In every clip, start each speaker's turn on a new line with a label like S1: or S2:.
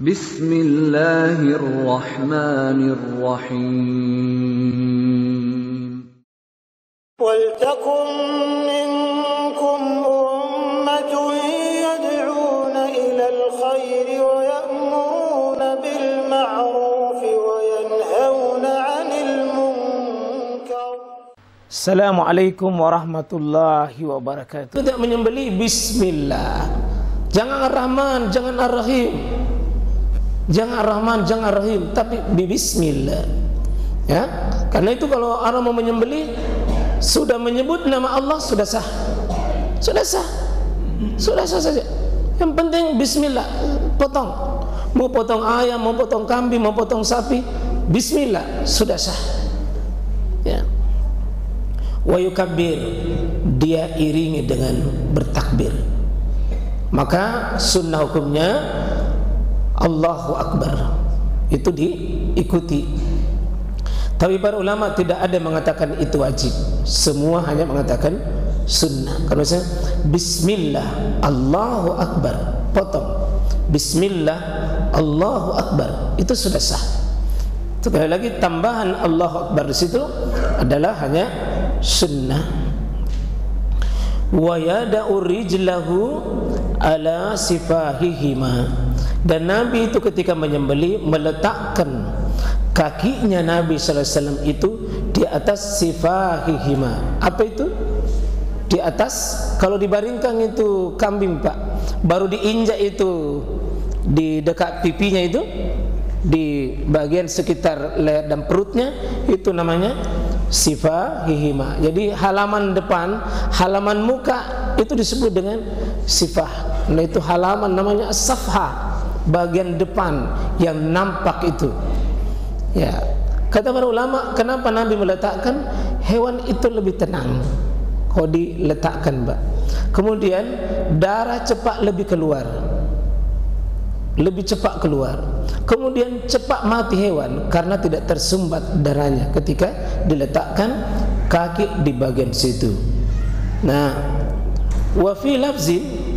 S1: Bismillahirrahmanirrahim.
S2: Waltakum minkum ummatun yad'una ilal khairi wa ya'muruna bil ma'rufi wa yanhauna 'anil munkar.
S3: Assalamualaikum warahmatullahi wabarakatuh. Tidak menyembelih bismillah. Jangan ar-Rahman, jangan ar-Rahim. Jangan ar-Rahman, jangan ar-Rahim, tapi bismillah. Ya, karena itu kalau orang mau menyembelih sudah menyebut nama Allah sudah sah. Sudah sah. Sudah sah saja. Yang penting bismillah, potong. Mau potong ayam, mau potong kambing, mau potong sapi, bismillah, sudah sah. Ya. Wa yukabbir, dia iringi dengan bertakbir. Maka sunnah hukumnya Allahu Akbar, itu diikuti. Tapi para ulama tidak ada yang mengatakan itu wajib. Semua hanya mengatakan sunnah. Kalau saya bismillah Allahu Akbar, potong. Bismillah Allahu Akbar, itu sudah sah. Sekali lagi tambahan Allahu Akbar di situ adalah hanya sunnah. Wa yada'u rijlahu ala sifahihima, dan Nabi itu ketika menyembelih meletakkan kakinya Nabi sallallahu alaihi wasallam itu di atas sifahihima. Apa itu? Di atas, kalau dibaringkan itu kambing Pak, baru diinjak itu di dekat pipinya itu, di bagian sekitar leher dan perutnya, itu namanya sifahihima. Jadi halaman depan, halaman muka itu disebut dengan sifah. Nah itu halaman namanya safha, bagian depan yang nampak itu. Ya, kata para ulama, kenapa Nabi meletakkan? Hewan itu lebih tenang kalau diletakkan, Mbak. Kemudian darah cepat lebih keluar, lebih cepat keluar. Kemudian cepat mati hewan karena tidak tersumbat darahnya ketika diletakkan kaki di bagian situ. Nah, wa fi lafzin,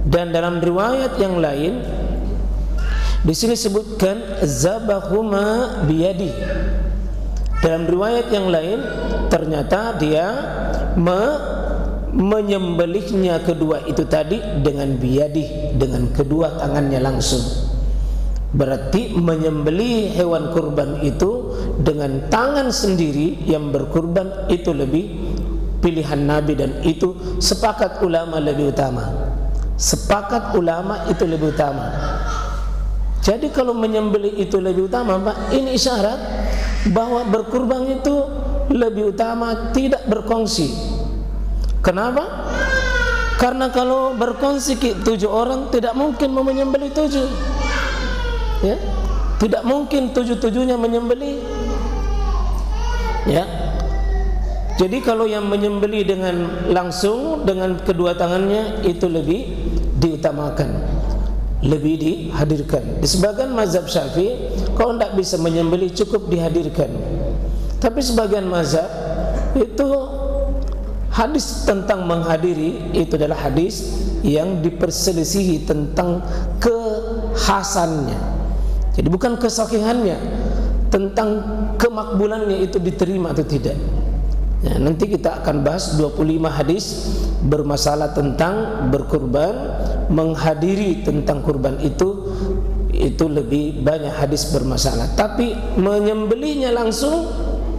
S3: dan dalam riwayat yang lain di sini sebutkan zabahuma biyadi. Dalam riwayat yang lain ternyata dia menyembelihnya kedua itu tadi dengan biyadi, dengan kedua tangannya langsung. Berarti menyembelih hewan kurban itu dengan tangan sendiri yang berkurban itu lebih pilihan Nabi, dan itu sepakat ulama lebih utama. Sepakat ulama itu lebih utama. Jadi kalau menyembelih itu lebih utama, Pak, ini isyarat bahwa berkurban itu lebih utama, tidak berkongsi. Kenapa? Karena kalau berkongsi 7 orang tidak mungkin mau menyembelih 7. Ya, tidak mungkin 7-7-nya menyembelih. Ya. Jadi kalau yang menyembelih dengan langsung dengan kedua tangannya itu lebih diutamakan, lebih dihadirkan. Di sebagian mazhab Syafi'i, kalau tidak bisa menyembelih cukup dihadirkan. Tapi sebagian mazhab itu hadis tentang menghadiri itu adalah hadis yang diperselisihi tentang kekhasannya. Jadi bukan kesahihannya, tentang kemakbulannya itu diterima atau tidak. Ya, nanti kita akan bahas 25 hadis bermasalah tentang berkurban, menghadiri tentang kurban itu lebih banyak hadis bermasalah. Tapi menyembelihnya langsung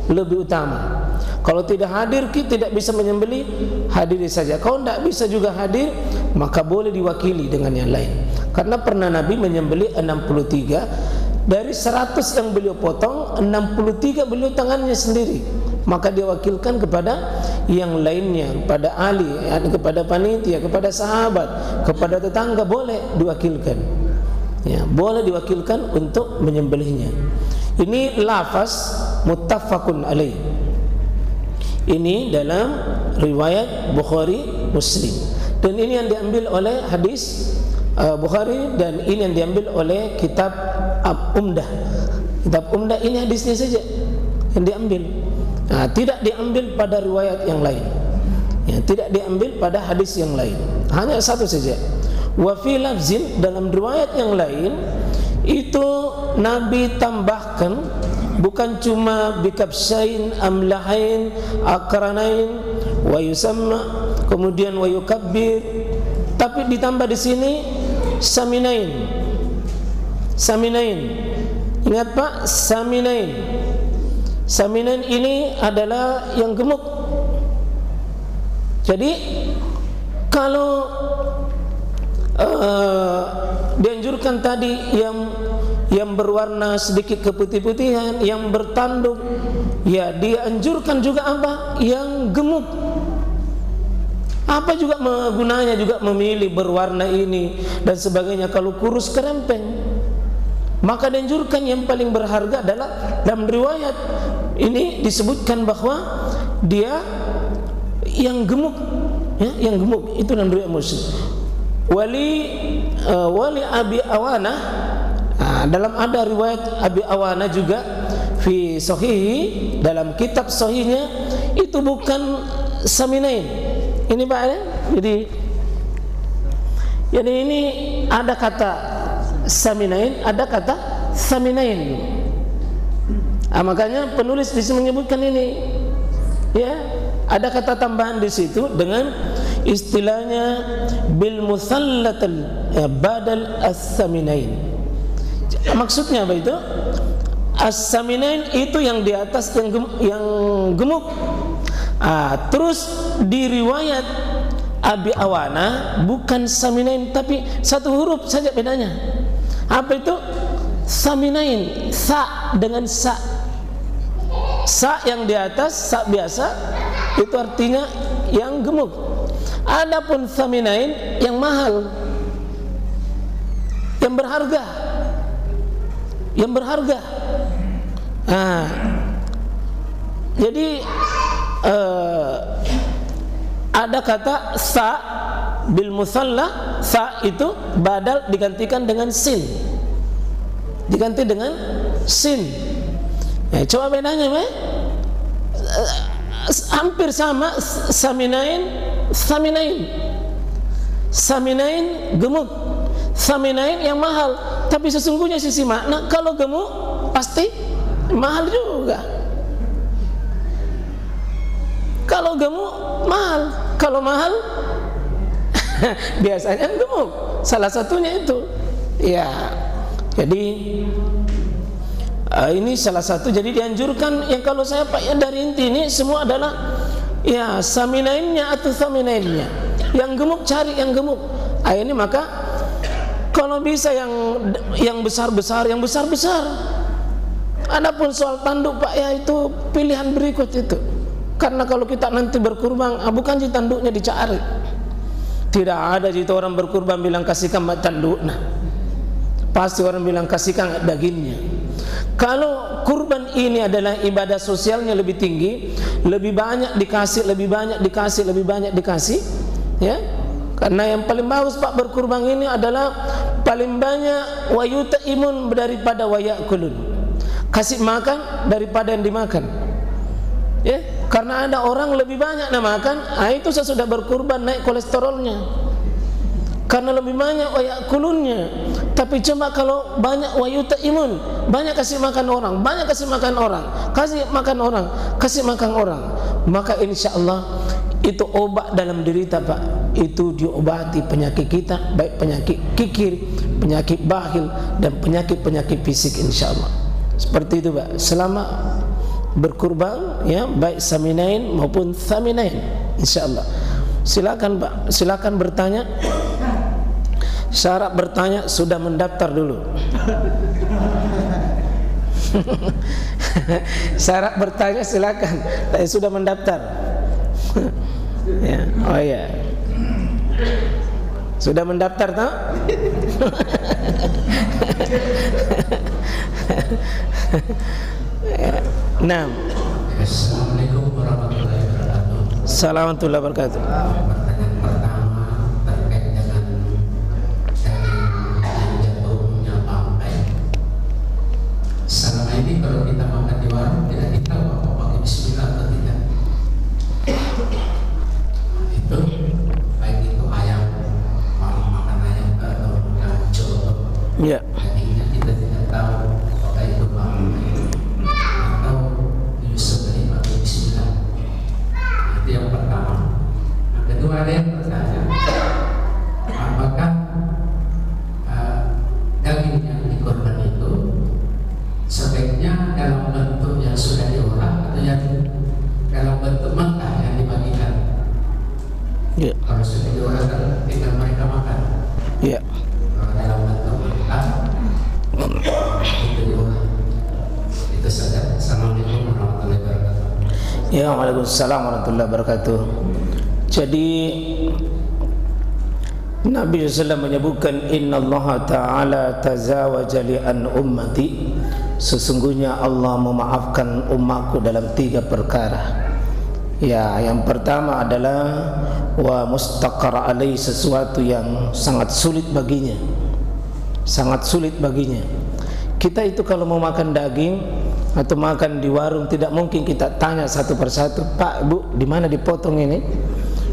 S3: lebih utama. Kalau tidak hadir, kita tidak bisa menyembelih, hadiri saja. Kalau tidak bisa juga hadir, maka boleh diwakili dengan yang lain. Karena pernah Nabi menyembelih 63 dari 100 yang beliau potong, 63 beliau tangannya sendiri. Maka dia wakilkan kepada yang lainnya, kepada ahli, kepada panitia, kepada sahabat, kepada tetangga, boleh diwakilkan. Ya, boleh diwakilkan untuk menyembelihnya. Ini lafaz muttafaqun alaih. Ini dalam riwayat Bukhari Muslim. Dan ini yang diambil oleh hadis Bukhari, dan ini yang diambil oleh kitab Umdah. Kitab Umdah ini hadisnya saja yang diambil. Nah, tidak diambil pada riwayat yang lain. Ya, tidak diambil pada hadis yang lain. Hanya satu saja. Wa fi lafzin, dalam riwayat yang lain itu Nabi tambahkan bukan cuma bikabsain amlahain akranain wa yusamma kemudian wa yukabbir, tapi ditambah di sini saminain. Saminain. Ingat Pak, saminain. Saminain ini adalah yang gemuk. Jadi kalau dianjurkan tadi yang berwarna sedikit keputih-putihan, yang bertanduk, ya dianjurkan juga apa? Yang gemuk. Apa juga gunanya juga memilih berwarna ini dan sebagainya kalau kurus kerempeng? Maka dianjurkan yang paling berharga adalah dalam riwayat ini disebutkan bahwa dia yang gemuk, ya, yang gemuk itu dalam riwayat Muslim. Wali Abi Awana, dalam ada riwayat Abi Awana juga fi Sahihi, dalam kitab Sahihnya itu bukan saminain. Ini Pak ya. Jadi ini ada kata saminain, ada kata saminain. Makanya penulis di sini menyebutkan ini, ya, ada kata tambahan di situ dengan istilahnya bil musallatal badal as-saminain. Maksudnya apa itu? As-saminain itu yang di atas yang gemuk. Terus di riwayat Abi Awana bukan saminain tapi satu huruf saja bedanya. Apa itu? Saminain, sa dengan sa. Sa yang di atas, sa biasa, itu artinya yang gemuk. Adapun saminain yang mahal, yang berharga, yang berharga. Jadi ada kata sa bil musalla, sa itu badal digantikan dengan sin, diganti dengan sin. Coba bedanya, hampir sama. Saminain, saminain, saminain gemuk, saminain yang mahal. Tapi sesungguhnya sisi makna kalau gemuk pasti mahal juga. Kalau gemuk mahal, kalau mahal biasanya gemuk. Salah satunya itu, ya. Jadi ini salah satu. Jadi dianjurkan yang kalau saya Pak ya dari inti ini semua adalah ya saminainnya atau saminainnya. Yang gemuk cari yang gemuk. Ini maka kalau bisa yang besar-besar, yang besar-besar. Adapun soal tanduk Pak ya itu pilihan berikut itu. Karena kalau kita nanti berkurban, bukan di tanduknya dicari. Tidak ada jika orang berkurban bilang kasihkan tanduk. Nah, pasti orang bilang kasihkan dagingnya. Kalau kurban ini adalah ibadah sosialnya lebih tinggi, lebih banyak dikasih, lebih banyak dikasih, lebih banyak dikasih, ya. Karena yang paling bagus Pak berkurban ini adalah paling banyak wayuta imun daripada wayakulun. Kasih makan daripada yang dimakan. Ya, karena ada orang lebih banyak nak makan, itu sesudah berkurban naik kolesterolnya. Karena lebih banyak wayakulunnya. Tapi coba kalau banyak wayuta imun, banyak kasih makan orang, banyak kasih makan orang, kasih makan orang, kasih makan orang, maka insya Allah itu obat dalam diri kita Pak. Itu diobati penyakit kita, baik penyakit kikir, penyakit bakhil, dan penyakit-penyakit fisik insya Allah. Seperti itu Pak. Selama berkurban ya, baik saminain maupun saminain insyaallah. Silakan Pak, silakan bertanya. Syarat bertanya sudah mendaftar dulu. Syarat bertanya silakan, tapi sudah mendaftar. Ya, oh ya. Sudah mendaftar tak? Nah.
S1: Assalamualaikum warahmatullahi wabarakatuh.
S3: Assalamualaikum warahmatullahi wabarakatuh.
S1: Pertanyaan pertama terkait dengan daging jatuhnya bangkai. Selama ini kalau kita makan di warung tidak ditahu apa pakai bismillah atau tidak. Itu baik itu ayam, makan ayam atau ngaco,
S3: Ya.
S1: dagingnya ada yang bertanya, apakah daging yang dikorban itu sebaiknya dalam bentuk yang sudah diolah atau yang dalam bentuk mentah yang dibagikan?
S3: Ya.
S1: Kalau sudah diolah kan tinggal mereka makan.
S3: Ya.
S1: Kalau dalam bentuk mentah itu diolah. Itu saja. Assalamualaikum warahmatullahi wabarakatuh.
S3: Ya, waalaikumsalam warahmatullahi wabarakatuh. Jadi Nabi SAW menyebutkan innallaha ta'ala tazawaja li an ummati, sesungguhnya Allah memaafkan umatku dalam 3 perkara. Ya, yang pertama adalah wa mustaqar alai, sesuatu yang sangat sulit baginya. Sangat sulit baginya. Kita itu kalau mau makan daging atau makan di warung tidak mungkin kita tanya satu persatu, Pak, Bu, di mana dipotong ini?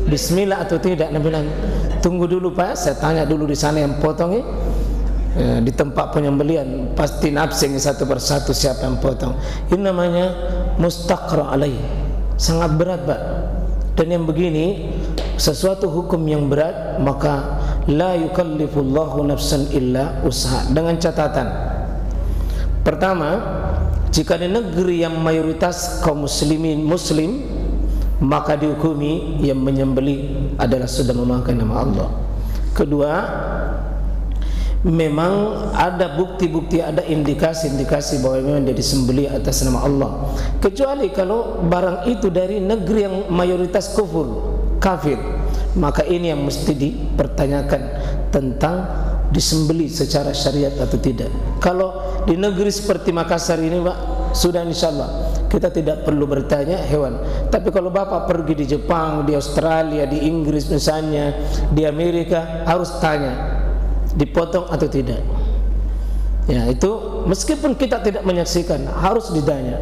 S3: Bismillah atau tidak? Nabi bilang, tunggu dulu Pak, saya tanya dulu di sana yang potong ini. Di tempat penyembelian pasti nafsing satu persatu siapa yang potong. Ini namanya mustaqra alaih, sangat berat Pak. Dan yang begini sesuatu hukum yang berat, maka la yukallifullahu nafsan illa usaha. Dengan catatan, pertama, jika di negeri yang mayoritas kaum muslimin muslim, maka dihukumi yang menyembelih adalah sudah memakai nama Allah. Kedua, memang ada bukti-bukti, ada indikasi-indikasi bahwa memang dia disembelih atas nama Allah. Kecuali kalau barang itu dari negeri yang mayoritas kafir, maka ini yang mesti dipertanyakan tentang disembelih secara syariat atau tidak. Kalau di negeri seperti Makassar ini Pak, sudah insyaallah kita tidak perlu bertanya hewan. Tapi kalau Bapak pergi di Jepang, di Australia, di Inggris misalnya, di Amerika, harus tanya dipotong atau tidak. Ya, itu meskipun kita tidak menyaksikan harus ditanya.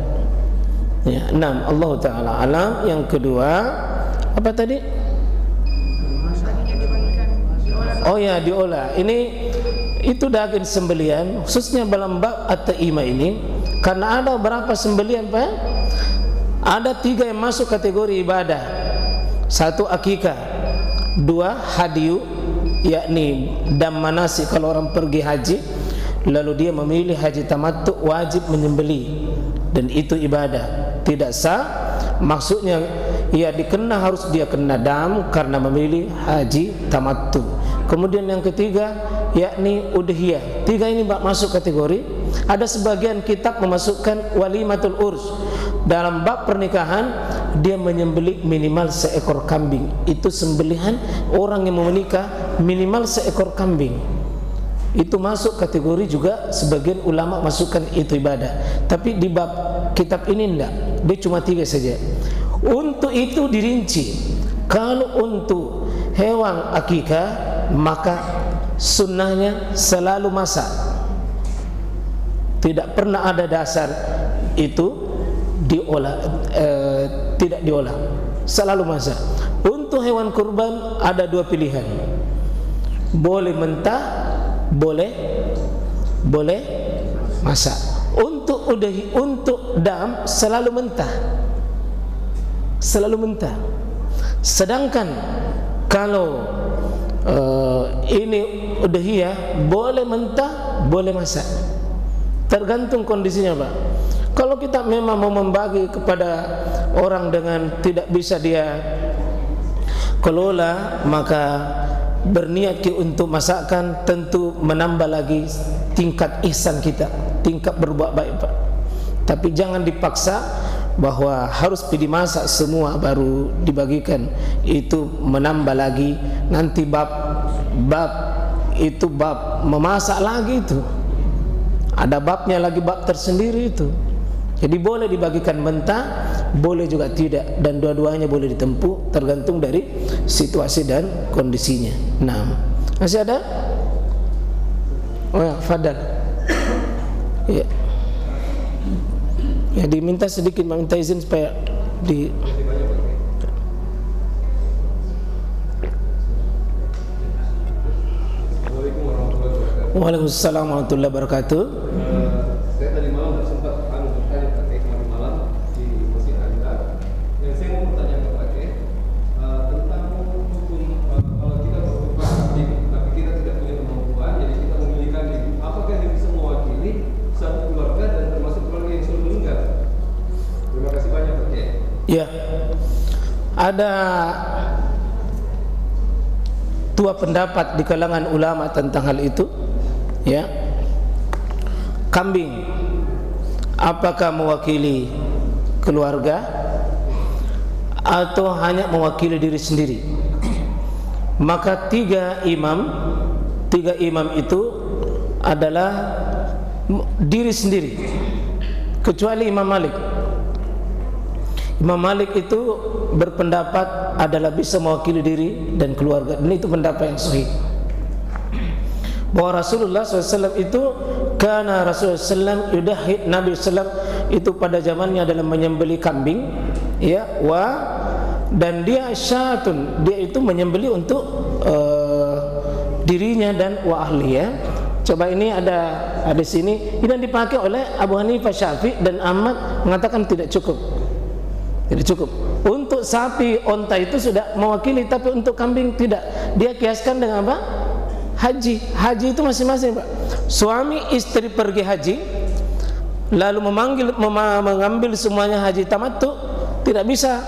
S3: Ya, 6. Allah taala alam. Yang kedua, apa tadi? Oh ya, diolah. Ini itu daging sembelian khususnya dalam bab at-taimah ini, karena ada berapa sembelian Pak? Ada 3 yang masuk kategori ibadah. 1 akikah, 2 hadiyu, yakni dam manasik kalau orang pergi haji lalu dia memilih haji tamattu, wajib menyembelih, dan itu ibadah, tidak sah. Maksudnya ya harus dia kena dam karena memilih haji tamattu. Kemudian yang ketiga yakni udhiyah. 3 ini masuk kategori. Ada sebagian kitab memasukkan walimatul urs. Dalam bab pernikahan dia menyembelih minimal seekor kambing. Itu sembelihan orang yang mau menikah, minimal seekor kambing. Itu masuk kategori juga, sebagian ulama masukkan itu ibadah. Tapi di bab kitab ini enggak, dia cuma 3 saja. Untuk itu dirinci. Kalau untuk hewan akikah, maka sunnahnya selalu masak. Tidak pernah ada dasar itu diolah, tidak diolah, selalu masak. Untuk hewan kurban ada 2 pilihan, boleh mentah, boleh masak. Untuk dam selalu mentah, selalu mentah. Sedangkan kalau ini udhiyah boleh mentah, boleh masak, tergantung kondisinya Pak. Kalau kita memang mau membagi kepada orang dengan tidak bisa dia kelola, maka berniat untuk masakan, tentu menambah lagi tingkat ihsan kita, tingkat berbuat baik Pak. Tapi jangan dipaksa bahwa harus dimasak semua baru dibagikan, itu menambah lagi nanti bab memasak lagi, itu ada babnya lagi, bab tersendiri itu. Jadi boleh dibagikan mentah, boleh juga tidak, dan dua-duanya boleh ditempuh tergantung dari situasi dan kondisinya. Nah, masih ada? Oh ya, fadal. Ya. Ya, diminta sedikit, minta izin supaya di Waalaikumsalam warahmatullahi wabarakatuh.
S4: Saya tadi malam sempat bertanya terkait kemarin malam di Masjid Al-Hilal. Yang saya mau bertanya kepada tentang hukum
S3: Ya, ada dua pendapat di kalangan ulama tentang hal itu. Ya, kambing apakah mewakili keluarga atau hanya mewakili diri sendiri? Maka tiga imam itu adalah diri sendiri, kecuali Imam Malik. Imam Malik itu berpendapat adalah bisa mewakili diri dan keluarga, dan itu pendapat yang sahih. Bahwa Rasulullah SAW itu, karena Rasulullah SAW yudahid, Nabi SAW itu pada zamannya adalah menyembelih kambing, ya, dan dia syatun, dia itu menyembelih untuk dirinya dan wa ahli, ya. Coba ini ada sini, ini yang dipakai oleh Abu Hanifah, Syafi'i dan Ahmad mengatakan tidak cukup. Tidak cukup. Untuk sapi, onta itu sudah mewakili, tapi untuk kambing tidak. Dia kiaskan dengan apa? Haji. Haji itu masing-masing, Pak. Suami istri pergi haji, lalu mengambil semuanya haji tamattu, tidak bisa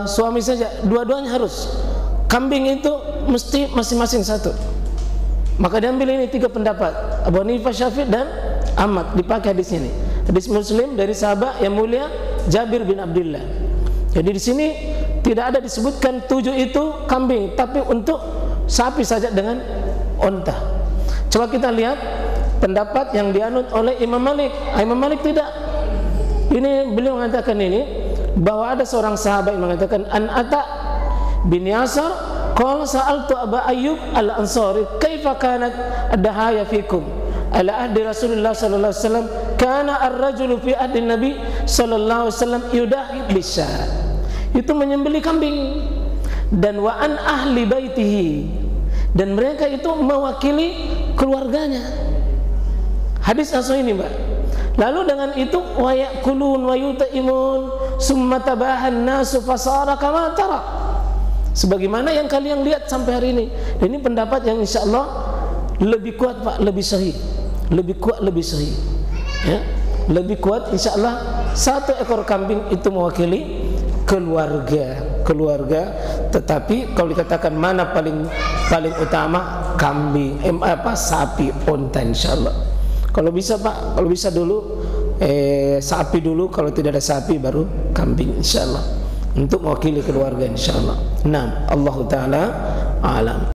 S3: suami saja, dua-duanya harus. Kambing itu mesti masing-masing satu. Maka diambil ini tiga pendapat, Abu Hanifah, Syafi'i dan Ahmad, dipakai hadis ini. Hadis Muslim dari sahabat yang mulia Jabir bin Abdullah. Jadi di sini tidak ada disebutkan 7 itu kambing, tapi untuk sapi saja dengan onta. Coba kita lihat pendapat yang dianut oleh Imam Malik. Imam Malik tidak. Ini beliau mengatakan ini, bahwa ada seorang sahabat yang mengatakan, An Ata bin Yasar qala sa'altu Aba Ayyub al-Ansari kaifa kanat ad-dahaya fikum ala ahdi Rasulullah sallallahu alaihi wasallam, kana ar-rajulu fi ahdi Nabi sallallahu alaihi wasallam yudahid bisya. Itu menyembelih kambing. Dan wa an ahli baitihi, dan mereka itu mewakili keluarganya. Hadis asal ini, Mbak. Lalu dengan itu wa yakulun wa yutaimun summa tabahan nasu fasara kama tara, sebagaimana yang kalian lihat sampai hari ini. Dan ini pendapat yang insyaallah lebih kuat, Pak, lebih sahih. Lebih kuat, lebih sahih. Ya, lebih kuat insyaallah. Satu ekor kambing itu mewakili keluarga. Tetapi kalau dikatakan mana paling utama, kambing, sapi, unta insyaallah. Kalau bisa, Pak, kalau bisa dulu sapi dulu, kalau tidak ada sapi baru kambing insyaallah, untuk mewakili keluarga insyaallah. Nah, Allah taala alam.